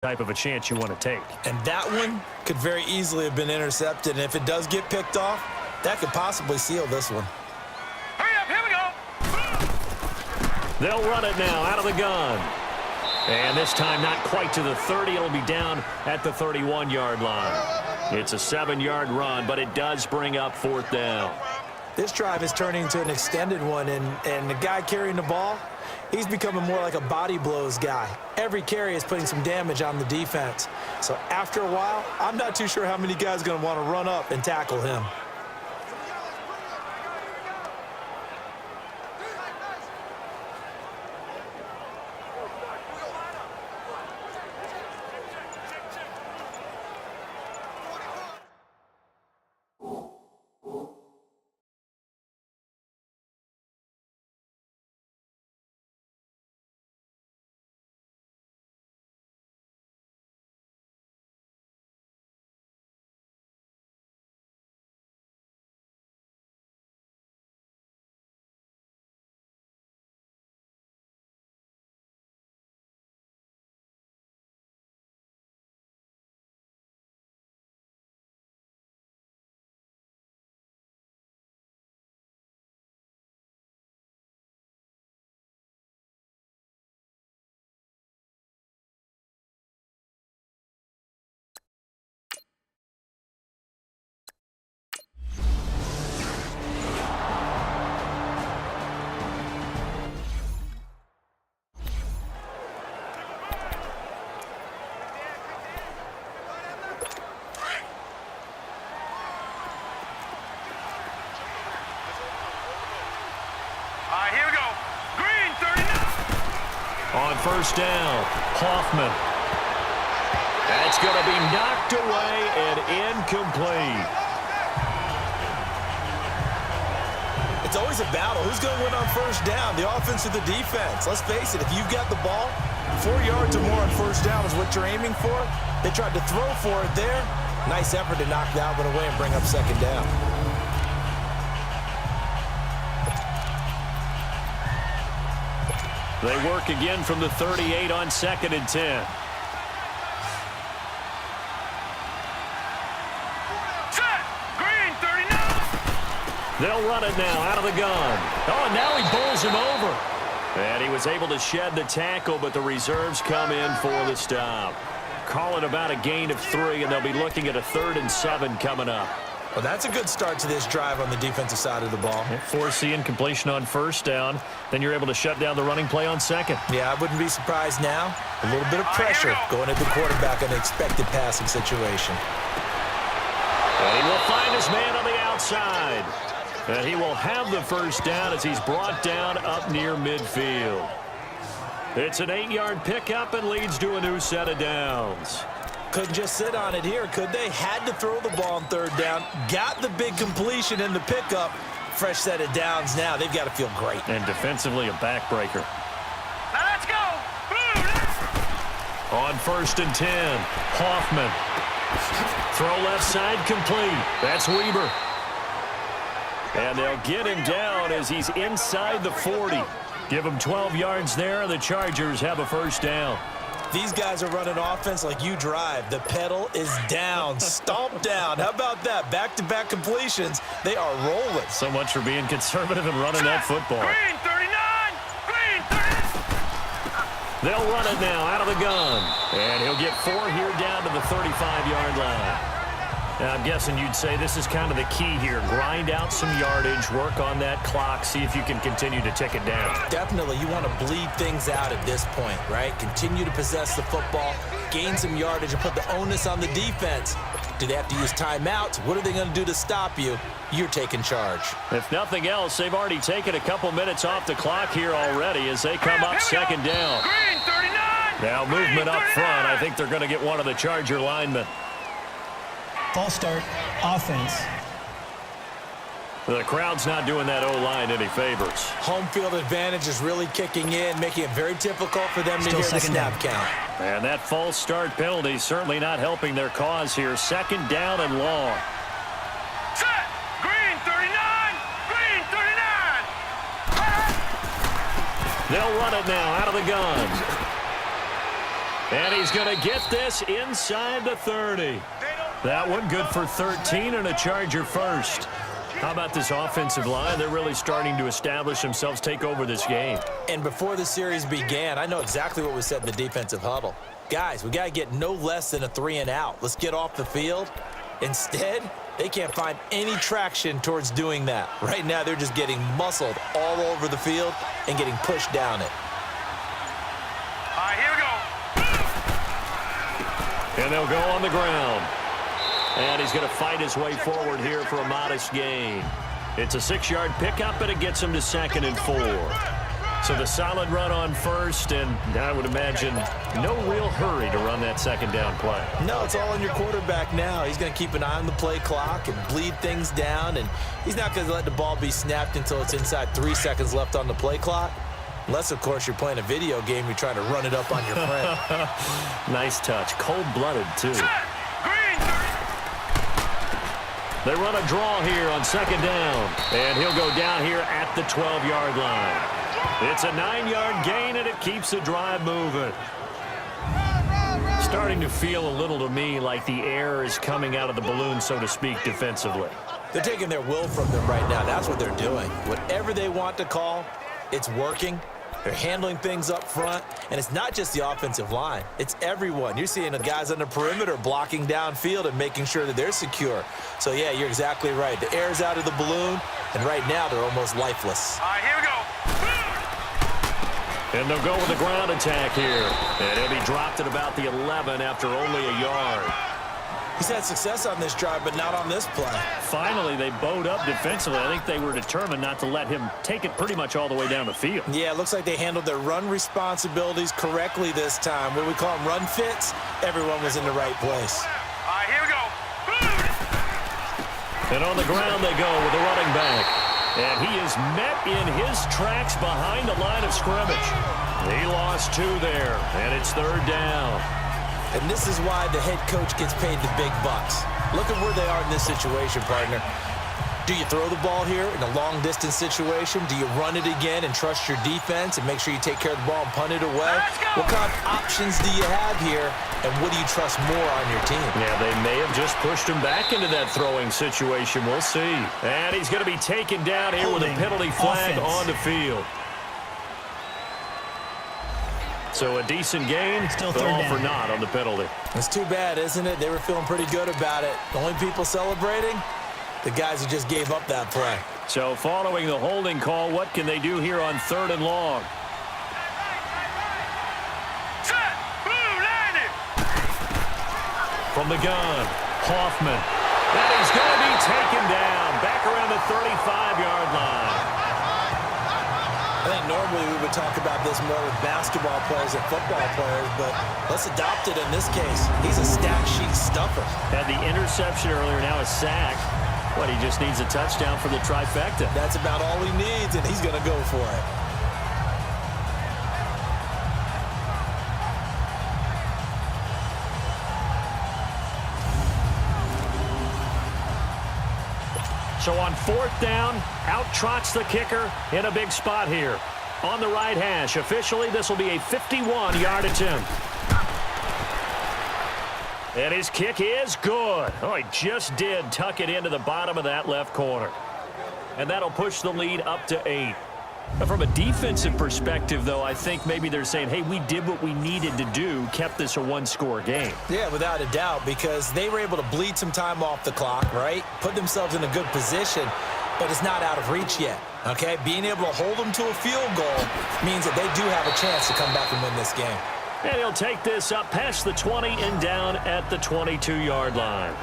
type of a chance you want to take. And that one could very easily have been intercepted. And if it does get picked off, that could possibly seal this one. Hurry up, here we go. They'll run it now out of the gun. And this time not quite to the 30. It'll be down at the 31-yard line. It's a 7-yard run, but it does bring up 4th down. This drive is turning into an extended one, and the guy carrying the ball, he's becoming more like a body blows guy. Every carry is putting some damage on the defense. So after a while, I'm not too sure how many guys are going to want to run up and tackle him. Here we go. Green, 39. On 1st down, Hoffman. That's going to be knocked away and incomplete. It's always a battle. Who's going to win on 1st down, the offense or the defense? Let's face it, if you've got the ball, 4 yards or more on 1st down is what you're aiming for. They tried to throw for it there. Nice effort to knock that one away and bring up 2nd down. They work again from the 38 on 2nd and 10. Set. Green, 39. They'll run it now out of the gun. Oh, and now he bowls him over. And he was able to shed the tackle, but the reserves come in for the stop. Call it about a gain of 3, and they'll be looking at a 3rd and 7 coming up. Well, that's a good start to this drive on the defensive side of the ball. Force the incompletion on 1st down. Then you're able to shut down the running play on 2nd. Yeah, I wouldn't be surprised now. A little bit of pressure going at the quarterback in an expected passing situation. And he will find his man on the outside. And he will have the 1st down as he's brought down up near midfield. It's an 8-yard pickup and leads to a new set of downs. Couldn't just sit on it here, could they? Had to throw the ball on 3rd down. Got the big completion in the pickup. Fresh set of downs now. They've got to feel great. And defensively, a backbreaker. Now let's go. On 1st and 10, Hoffman. Throw left side complete. That's Weber. And they'll get him down as he's inside the 40. Give him 12 yards there, and the Chargers have a 1st down. These guys are running offense like you drive. The pedal is down, stomped down. How about that? Back-to-back completions. They are rolling. So much for being conservative and running that football. Green, 39. Green, 39. They'll run it now out of the gun. And he'll get 4 here down to the 35-yard line. Now, I'm guessing you'd say this is kind of the key here. Grind out some yardage, work on that clock, see if you can continue to tick it down. Definitely. You want to bleed things out at this point, right? Continue to possess the football, gain some yardage, and put the onus on the defense. Do they have to use timeouts? What are they going to do to stop you? You're taking charge. If nothing else, they've already taken a couple minutes off the clock here already as they come up 2nd down. Green, 39. Now movement up front. I think they're going to get one of the Charger linemen. False start, offense. The crowd's not doing that O-line any favors. Home field advantage is really kicking in, making it very difficult for them to hear the snap count. And that false start penalty certainly not helping their cause here. 2nd down and long. Set. Green, 39. Green, 39. They'll run it now out of the gun. And he's going to get this inside the 30. That one good for 13 and a Charger first. How about this offensive line? They're really starting to establish themselves, take over this game. And before the series began, I know exactly what was said in the defensive huddle. Guys, we got to get no less than a 3-and-out. Let's get off the field. Instead, they can't find any traction towards doing that. Right now, they're just getting muscled all over the field and getting pushed down it. All right, here we go. And they'll go on the ground. And he's going to fight his way forward here for a modest gain. It's a 6-yard pickup, and it gets him to 2nd and 4. So the solid run on first, and I would imagine no real hurry to run that 2nd down play. No, it's all on your quarterback now. He's going to keep an eye on the play clock and bleed things down, and he's not going to let the ball be snapped until it's inside 3 seconds left on the play clock. Unless, of course, you're playing a video game, you're trying to run it up on your friend. Nice touch. Cold-blooded, too. They run a draw here on 2nd down, and he'll go down here at the 12-yard line. It's a 9-yard gain, and it keeps the drive moving. Starting to feel a little to me like the air is coming out of the balloon, so to speak, defensively. They're taking their will from them right now. That's what they're doing. Whatever they want to call, it's working. They're handling things up front, and it's not just the offensive line. It's everyone. You're seeing the guys on the perimeter blocking downfield and making sure that they're secure. So, yeah, you're exactly right. The air's out of the balloon, and right now they're almost lifeless. All right, here we go. And they'll go with the ground attack here. And he'll be dropped at about the 11 after only a yard. He's had success on this drive, but not on this play. Finally, they bowed up defensively. I think they were determined not to let him take it pretty much all the way down the field. Yeah, it looks like they handled their run responsibilities correctly this time. What we call them run fits, everyone was in the right place. All right, here we go. And on the ground they go with the running back. And he is met in his tracks behind the line of scrimmage. He lost 2 there, and it's 3rd down. And this is why the head coach gets paid the big bucks. Look at where they are in this situation, partner. Do you throw the ball here in a long-distance situation? Do you run it again and trust your defense and make sure you take care of the ball and punt it away? What kind of options do you have here, and what do you trust more on your team? Yeah, they may have just pushed him back into that throwing situation. We'll see. And he's going to be taken down here with a penalty flag on the field. So a decent gain, Still but third all down. for naught on the penalty. It's too bad, isn't it? They were feeling pretty good about it. The only people celebrating, the guys who just gave up that play. So following the holding call, what can they do here on 3rd and long? Set. Boom, landed. From the gun, Hoffman. And he's going to be taken down back around the 35-yard line. I think normally we would talk about this more with basketball players and football players, but let's adopt it in this case. He's a stat sheet stuffer. Had the interception earlier, now a sack. What, he just needs a touchdown for the trifecta. That's about all he needs, and he's going to go for it. So on 4th down, out trots the kicker in a big spot here. On the right hash, officially this will be a 51-yard attempt. And his kick is good. Oh, he just did tuck it into the bottom of that left corner. And that'll push the lead up to 8. But from a defensive perspective, though, I think maybe they're saying, hey, we did what we needed to do, kept this a 1-score game. Yeah, without a doubt, because they were able to bleed some time off the clock, right? Put themselves in a good position, but it's not out of reach yet, okay? Being able to hold them to a field goal means that they do have a chance to come back and win this game. And he'll take this up past the 20 and down at the 22-yard line.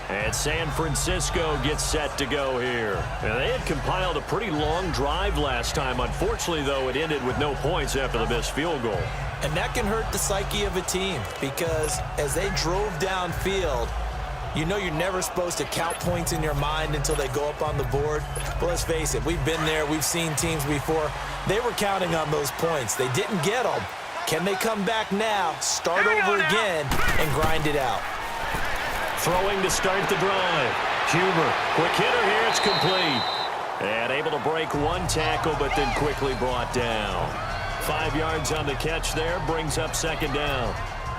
And San Francisco gets set to go here. And they had compiled a pretty long drive last time. Unfortunately, though, it ended with no points after the missed field goal. And that can hurt the psyche of a team because as they drove downfield, you know you're never supposed to count points in your mind until they go up on the board. But let's face it, we've been there. We've seen teams before. They were counting on those points. They didn't get them. Can they come back now, start over again, and grind it out? Throwing to start the drive. Huber, quick hitter here, it's complete. And able to break one tackle, but then quickly brought down. 5 yards on the catch there, brings up second down.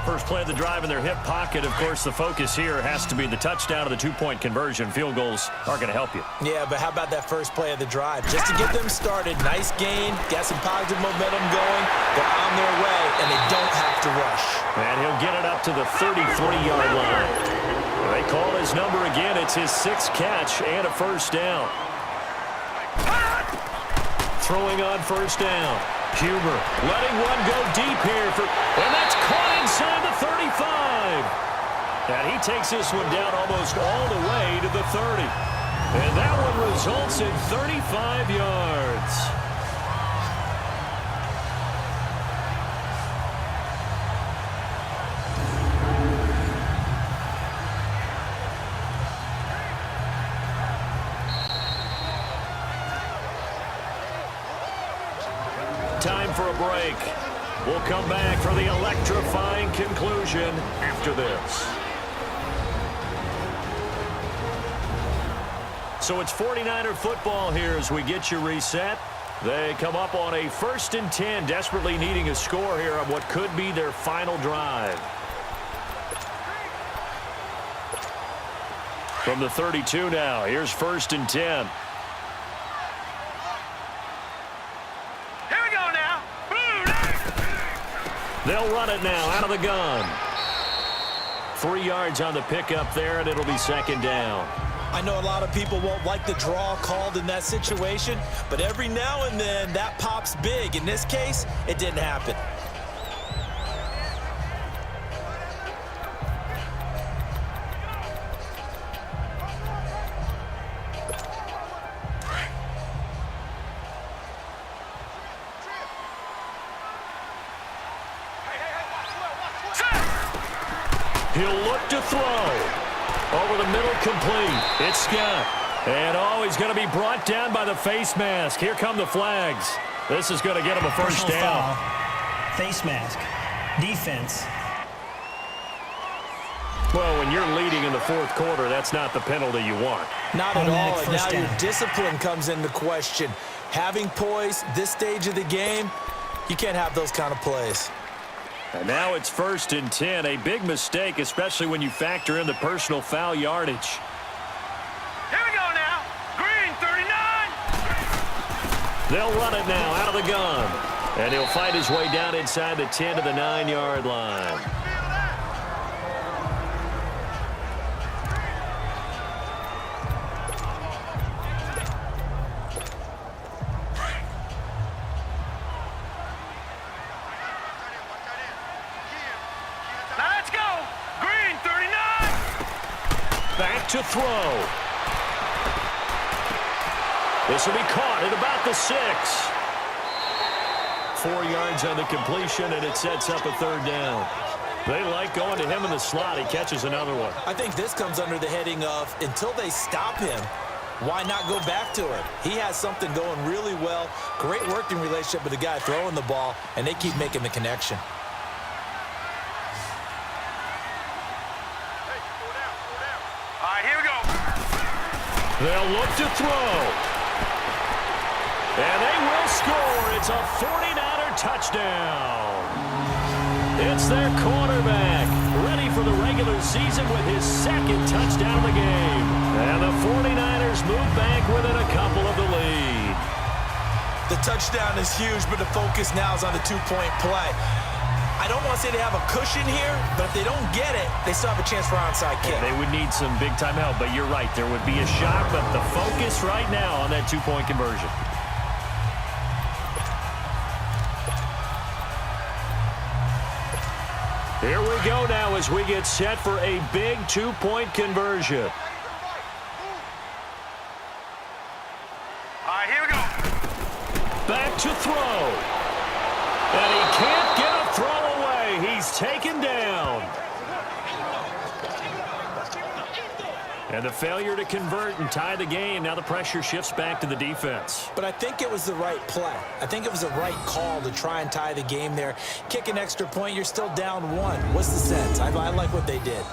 First play of the drive in their hip pocket. Of course, the focus here has to be the touchdown of the two-point conversion. Field goals aren't going to help you. Yeah, but how about that first play of the drive? Just to get them started, nice gain, got some positive momentum going. They're on their way, and they don't have to rush. And he'll get it up to the 33-yard line. They call his number again. It's his 6th catch and a first down. Throwing on first down. Huber letting one go deep here. And that's caught inside the 35. And he takes this one down almost all the way to the 30. And that one results in 35 yards. Time for a break. We'll come back for the electrifying conclusion after this. So it's 49er football here as we get you reset. They come up on a 1st and 10, desperately needing a score here on what could be their final drive. From the 32 now, here's 1st and 10. They'll run it now out of the gun. 3 yards on the pickup there, and it'll be second down. I know a lot of people won't like the draw called in that situation, but every now and then that pops big. In this case, it didn't happen. He'll look to throw. Over the middle, complete. It's Scott. And, he's going to be brought down by the face mask. Here come the flags. This is going to get him a first down. Foul. Face mask. Defense. Well, when you're leading in the 4th quarter, that's not the penalty you want. Not at all. And now down. your discipline comes into question. Having poise this stage of the game, you can't have those kind of plays. And now it's 1st and 10. A big mistake, especially when you factor in the personal foul yardage. Here we go now. Green, 39. They'll run it now out of the gun. And he'll fight his way down inside the 10 to the 9-yard line. To throw. This will be caught at about the 6. 4 yards on the completion, and it sets up a 3rd down. They like going to him in the slot. He catches another one. I think this comes under the heading of, until they stop him, why not go back to it? He has something going really well. Great working relationship with the guy throwing the ball, and they keep making the connection. They'll look to throw. And they will score. It's a 49er touchdown. It's their quarterback, ready for the regular season with his 2nd touchdown of the game. And the 49ers move back within a couple of the lead. The touchdown is huge, but the focus now is on the 2-point play. I don't want to say they have a cushion here, but if they don't get it, they still have a chance for onside kick. They would need some big-time help, but you're right. There would be a shot, but the focus right now on that 2-point conversion. Here we go now as we get set for a big 2-point conversion. All right, here we go. Back to throw. And he can't get a throw away. He's taken down. And the failure to convert and tie the game. Now the pressure shifts back to the defense. But I think it was the right play. I think it was the right call to try and tie the game there. Kick an extra point, you're still down 1. What's the sense? I like what they did.